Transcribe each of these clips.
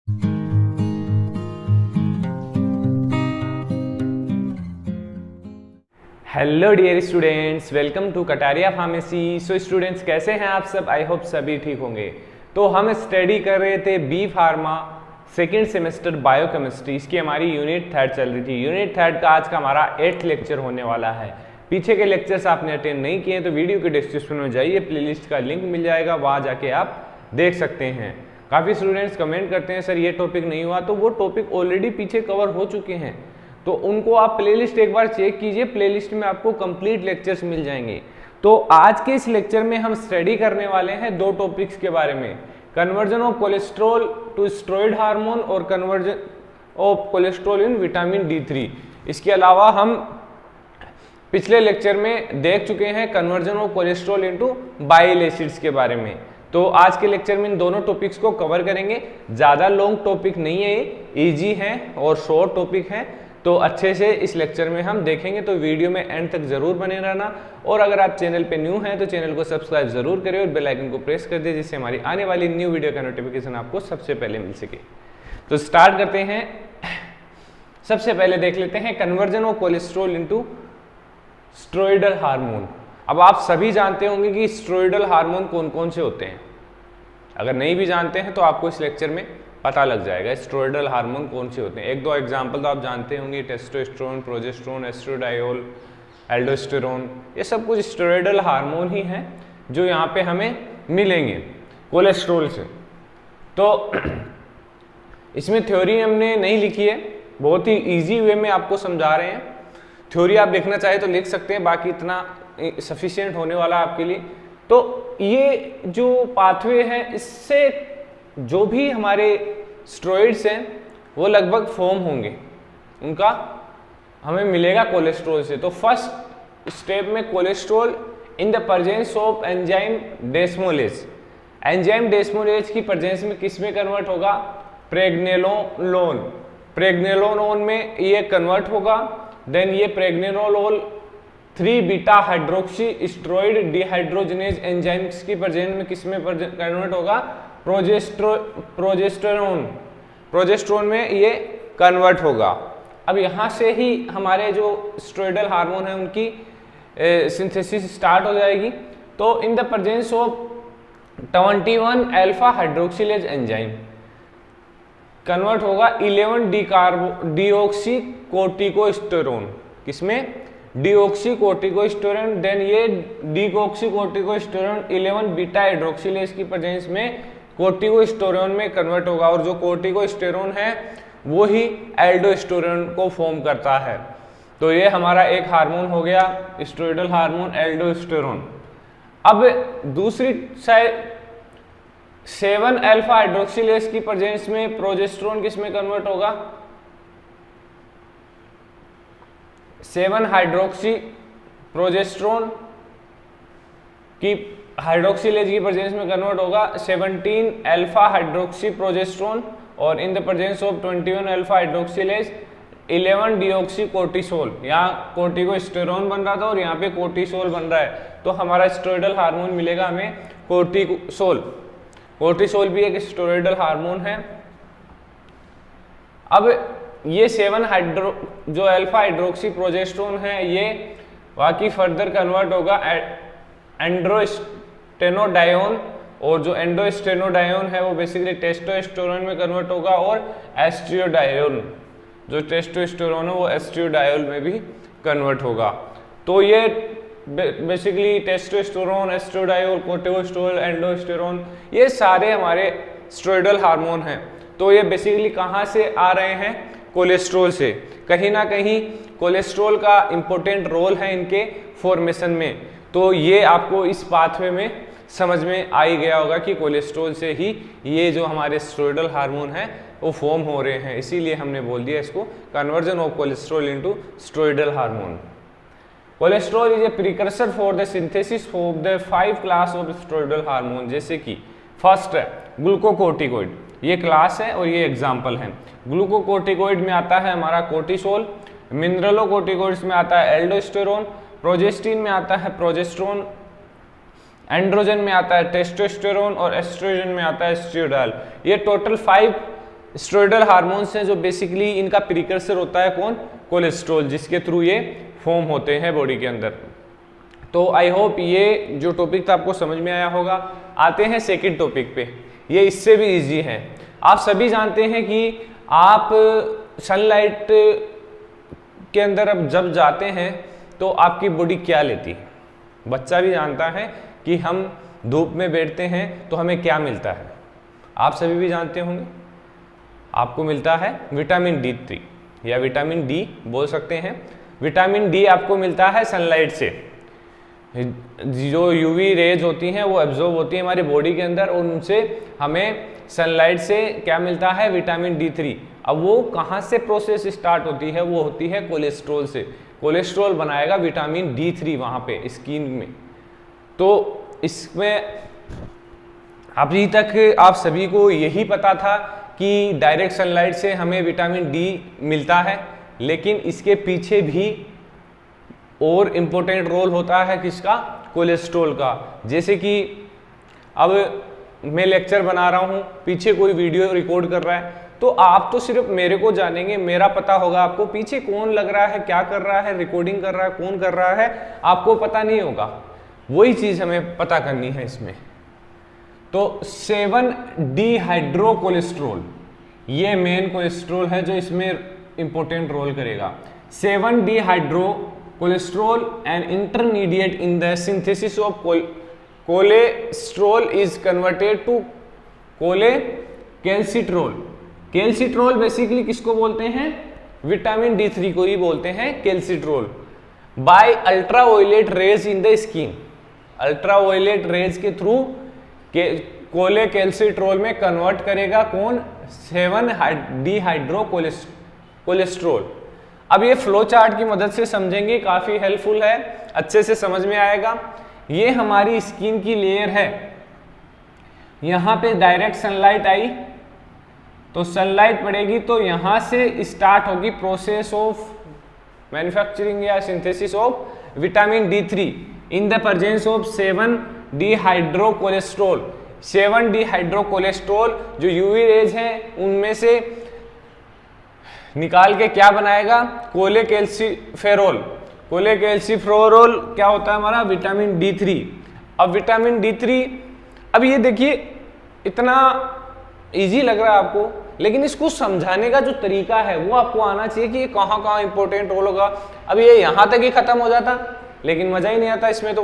Hello dear students, welcome to Kataria pharmacy. So students, कैसे हैं आप सब? आई होप सभी ठीक होंगे। तो हम स्टडी कर रहे थे B pharma second semester biochemistry. इसकी हमारी यूनिट 3 चल रही थी। यूनिट 3 का आज का हमारा 8th लेक्चर होने वाला है। पीछे के लेक्चर्स आपने अटेंड नहीं किए तो वीडियो के डिस्क्रिप्शन में जाइए, प्लेलिस्ट का लिंक मिल जाएगा, वहाँ जाके आप देख सकते हैं। काफ़ी स्टूडेंट्स कमेंट करते हैं सर ये टॉपिक नहीं हुआ, तो वो टॉपिक ऑलरेडी पीछे कवर हो चुके हैं, तो उनको आप प्लेलिस्ट एक बार चेक कीजिए। प्लेलिस्ट में आपको कंप्लीट लेक्चर्स मिल जाएंगे। तो आज के इस लेक्चर में हम स्टडी करने वाले हैं दो टॉपिक्स के बारे में, conversion of cholesterol to steroid hormone और conversion of cholesterol in vitamin D3। इसके अलावा हम पिछले लेक्चर में देख चुके हैं conversion of cholesterol into bile acids के बारे में। तो आज के लेक्चर में इन दोनों टॉपिक्स को कवर करेंगे। ज़्यादा लॉन्ग टॉपिक नहीं है, ईजी है और शॉर्ट टॉपिक है, तो अच्छे से इस लेक्चर में हम देखेंगे। तो वीडियो में एंड तक जरूर बने रहना। और अगर आप चैनल पे न्यू हैं तो चैनल को सब्सक्राइब जरूर करें और बेल आइकन को प्रेस कर दें, जिससे हमारी आने वाली न्यू वीडियो का नोटिफिकेशन आपको सबसे पहले मिल सके। तो स्टार्ट करते हैं। सबसे पहले देख लेते हैं conversion of cholesterol into steroidal hormone. अब आप सभी जानते होंगे कि स्टेरॉइडल हार्मोन कौन कौन से होते हैं। अगर नहीं भी जानते हैं तो आपको इस लेक्चर में पता लग जाएगा स्टेरॉइडल हार्मोन कौन से होते हैं। एक दो एग्जांपल तो आप जानते होंगे, टेस्टोस्टेरोन, प्रोजेस्टेरोन, एस्ट्राडियोल, एल्डोस्टेरोन, ये सब कुछ स्टेरॉइडल हार्मोन ही हैं जो यहाँ पे हमें मिलेंगे कोलेस्ट्रॉल से। तो इसमें थ्योरी हमने नहीं लिखी है, बहुत ही ईजी वे में आपको समझा रहे हैं। थ्योरी आप लिखना चाहे तो लिख सकते हैं, बाकी इतना सफिशिएंट होने वाला आपके लिए। तो ये जो पाथवे है, इससे जो भी हमारे स्टेरॉइड्स हैं वो लगभग फॉर्म होंगे, उनका हमें मिलेगा कोलेस्ट्रॉल से। तो फर्स्ट स्टेप में cholesterol in the presence of enzyme desmolase. Enzyme desmolase की प्रेजेंस में किस में कन्वर्ट होगा? प्रेग्नेलोन। प्रेग्नेलोन में ये कन्वर्ट होगा। देन ये प्रेग्नेलोल 3 beta hydroxy steroid dehydrogenase enzymes की प्रेजेंस में किस में कन्वर्ट होगा? प्रोजेस्टेरोन में ये कन्वर्ट होगा। अब यहाँ से ही हमारे जो स्टेरॉइडल हार्मोन है उनकी सिंथेसिस स्टार्ट हो जाएगी। तो इन the presence of 21 alpha hydroxylase enzyme convert होगा 11 डीऑक्सी कोर्टिकोस्टेरोन। किसमें? डीऑक्सीकोर्टिकोस्टेरोन। देन ये डीऑक्सीकोर्टिकोस्टेरोन 11 बीटा हाइड्रोक्सिलेज की प्रेजेंस में कोर्टिकोस्टेरोन में कन्वर्ट होगा। और जो कोर्टिकोस्टेरोन है वो ही एल्डोस्टेरोन को फॉर्म करता है। तो ये हमारा एक हार्मोन हो गया स्टेरॉइडल हार्मोन एल्डोस्टेरोन। अब दूसरी साइड 7 अल्फा हाइड्रोक्सिलेज की प्रेजेंस में प्रोजेस्टेरोन किस में कन्वर्ट होगा? 7 हाइड्रोक्सी प्रोजेस्टेरोन की हाइड्रोक्सिलेज की प्रेजेंस में कन्वर्ट होगा 17 अल्फा हाइड्रोक्सी प्रोजेस्टेरोन। और इन the presence of 21 alpha hydroxylase 11 deoxy cortisol. यहाँ कोर्टिकोस्टेरोन बन रहा था और यहाँ पे कोर्टिसोल बन रहा है, तो हमारा स्टेरॉइडल हार्मोन मिलेगा हमें कोर्टिसोल। कोर्टिसोल भी एक स्टेरॉइडल हार्मोन है। अब ये 7 जो अल्फा हाइड्रोक्सी प्रोजेस्टेरोन है ये बाकी फर्दर कन्वर्ट होगा एंड्रोस्टेनोडायोन। और जो एंड्रोस्टेनोडायोन है वो बेसिकली टेस्टोस्टेरोन में कन्वर्ट होगा। और एस्ट्रियोडायोन, जो टेस्टोस्टेरोन है वो एस्ट्रियोडायोल में भी कन्वर्ट होगा। तो ये बेसिकली टेस्टोस्टेरोन, एस्ट्रियोडायोल, कोर्टिकोस्टेरोल, एंडोस्टेरोन, ये सारे हमारे स्टेरॉइडल हार्मोन हैं। तो ये बेसिकली कहाँ से आ रहे हैं? कोलेस्ट्रॉल से। कहीं ना कहीं कोलेस्ट्रॉल का इंपॉर्टेंट रोल है इनके फॉर्मेशन में। तो ये आपको इस पाथवे में समझ में आ ही गया होगा कि कोलेस्ट्रॉल से ही ये जो हमारे स्टेरॉइडल हार्मोन हैं वो फॉर्म हो रहे हैं। इसीलिए हमने बोल दिया इसको conversion of cholesterol into steroidal hormone. Cholesterol is a precursor for the synthesis of the 5 class of steroidal hormone. जैसे कि फर्स्ट है ग्लूकोकोर्टिकोइड, ये क्लास है और ये एग्जाम्पल है। ग्लूकोकोर्टिकोइड में आता है हमारा कोर्टिसोल, मिनरलोकोर्टिकोइड्स में आता है एल्डोस्टेरोन, प्रोजेस्टिन में आता है प्रोजेस्टेरोन, एंड्रोजन में आता है टेस्टोस्टेरोन और एस्ट्रोजन में आता है एस्ट्रियोडायल। ये टोटल 5 स्टेरॉयडल हार्मोन्स हैं जो बेसिकली इनका प्रीकर्सर होता है कौन, कोलेस्ट्रॉल, जिसके थ्रू ये फॉर्म होते हैं बॉडी के अंदर। तो आई होप ये जो टॉपिक था आपको समझ में आया होगा। आते हैं सेकंड टॉपिक पे, ये इससे भी इजी है। आप सभी जानते हैं कि आप सनलाइट के अंदर अब जब जाते हैं तो आपकी बॉडी क्या लेती है। बच्चा भी जानता है कि हम धूप में बैठते हैं तो हमें क्या मिलता है, आप सभी भी जानते होंगे। आपको मिलता है विटामिन D3 या विटामिन डी बोल सकते हैं। विटामिन डी आपको मिलता है सनलाइट से। जो यूवी रेज होती हैं वो एब्जॉर्ब होती हैं हमारी बॉडी के अंदर और उनसे हमें सनलाइट से क्या मिलता है, विटामिन D3। अब वो कहाँ से प्रोसेस स्टार्ट होती है, वो होती है कोलेस्ट्रॉल से। कोलेस्ट्रॉल बनाएगा विटामिन D3 वहाँ पे स्किन में। तो इसमें अभी तक आप सभी को यही पता था कि डायरेक्ट सनलाइट से हमें विटामिन डी मिलता है, लेकिन इसके पीछे भी और इम्पोर्टेंट रोल होता है किसका, कोलेस्ट्रॉल का। जैसे कि अब मैं लेक्चर बना रहा हूँ, पीछे कोई वीडियो रिकॉर्ड कर रहा है, तो आप तो सिर्फ मेरे को जानेंगे, मेरा पता होगा आपको, पीछे कौन लग रहा है, क्या कर रहा है, रिकॉर्डिंग कर रहा है, कौन कर रहा है, आपको पता नहीं होगा। वही चीज हमें पता करनी है इसमें। तो 7 डिहाइड्रोकोलेस्ट्रॉल ये मेन कोलेस्ट्रॉल है जो इसमें इंपॉर्टेंट रोल करेगा। 7 dehydrocholesterol and intermediate in the synthesis of cholesterol is converted to calcitriol. Calcitriol basically किसको बोलते हैं, विटामिन D3 को ही बोलते हैं calcitriol. By ultraviolet rays in the skin, ultraviolet rays के थ्रू कैल्सिट्रॉल में कन्वर्ट करेगा कौन, 7 डिहाइड्रोकोलेस्ट्रॉल। अब ये फ्लो चार्ट की मदद से समझेंगे, काफी हेल्पफुल है, अच्छे से समझ में आएगा। ये हमारी स्किन की लेयर है, यहां पे डायरेक्ट सनलाइट आई तो सनलाइट पड़ेगी तो यहां से स्टार्ट होगी प्रोसेस ऑफ मैन्युफैक्चरिंग या synthesis of vitamin D3 in the presence of 7 डिहाइड्रोकोलेस्ट्रॉल। 7 डिहाइड्रोकोलेस्ट्रॉल जो यूवी रेज हैं उनमें से निकाल के क्या बनाएगा, कोलेकैल्सिफेरॉल। कोलेकैल्सिफेरॉल क्या होता है हमारा, विटामिन D3। अब विटामिन D3, अब ये देखिए इतना इजी लग रहा है आपको, लेकिन इसको समझाने का जो तरीका है वो आपको आना चाहिए कि ये कहाँ कहाँ इंपॉर्टेंट रोल होगा। अब ये यहाँ तक ही खत्म हो जाता लेकिन मजा ही नहीं आता इसमें।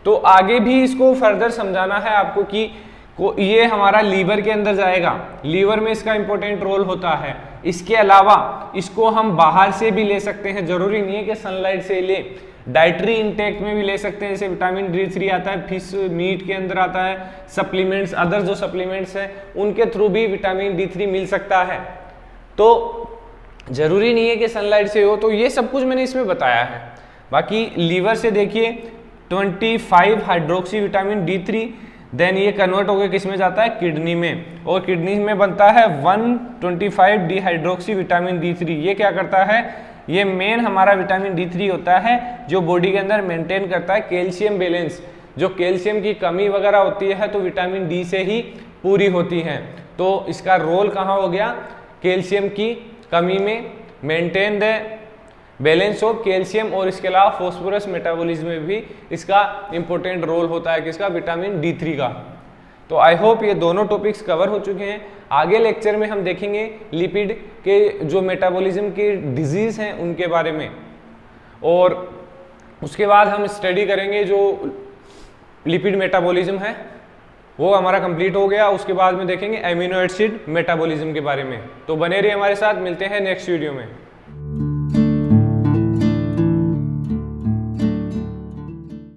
तो आगे भी इसको फर्दर समझाना है आपको कि ये हमारा लीवर के अंदर जाएगा, लीवर में इसका इंपॉर्टेंट रोल होता है। इसके अलावा इसको हम बाहर से भी ले सकते हैं, जरूरी नहीं है कि सनलाइट से ले, डाइटरी इंटेक में भी ले सकते हैं। जैसे विटामिन D3 आता है फिश मीट के अंदर आता है, सप्लीमेंट्स अदर जो सप्लीमेंट्स हैं उनके थ्रू भी विटामिन D3 मिल सकता है। तो जरूरी नहीं है कि सनलाइट से हो। तो ये सब कुछ मैंने इसमें बताया है। बाकी लीवर से देखिए 25 हाइड्रोक्सी विटामिन D3, देन ये कन्वर्ट होकर किस में जाता है, किडनी में, और किडनी में बनता है 125 डिहाइड्रोक्सी विटामिन D3। ये क्या करता है, ये मेन हमारा विटामिन D3 होता है जो बॉडी के अंदर मेंटेन करता है कैल्शियम बैलेंस। जो कैल्शियम की कमी वगैरह होती है तो विटामिन D से ही पूरी होती है। तो इसका रोल कहाँ हो गया, कैल्शियम की कमी में, maintain the balance of calcium, और इसके अलावा फॉस्फोरस मेटाबॉलिज्म में भी इसका इंपॉर्टेंट रोल होता है किसका, विटामिन D3 का। तो आई होप ये दोनों टॉपिक्स कवर हो चुके हैं। आगे लेक्चर में हम देखेंगे लिपिड के जो मेटाबॉलिज्म की डिजीज हैं उनके बारे में, और उसके बाद हम स्टडी करेंगे जो लिपिड मेटाबॉलिज्म है वो हमारा कंप्लीट हो गया। उसके बाद में देखेंगे एमिनो एसिड मेटाबॉलिज्म के बारे में। तो बने रहिए हमारे साथ, मिलते हैं नेक्स्ट वीडियो में।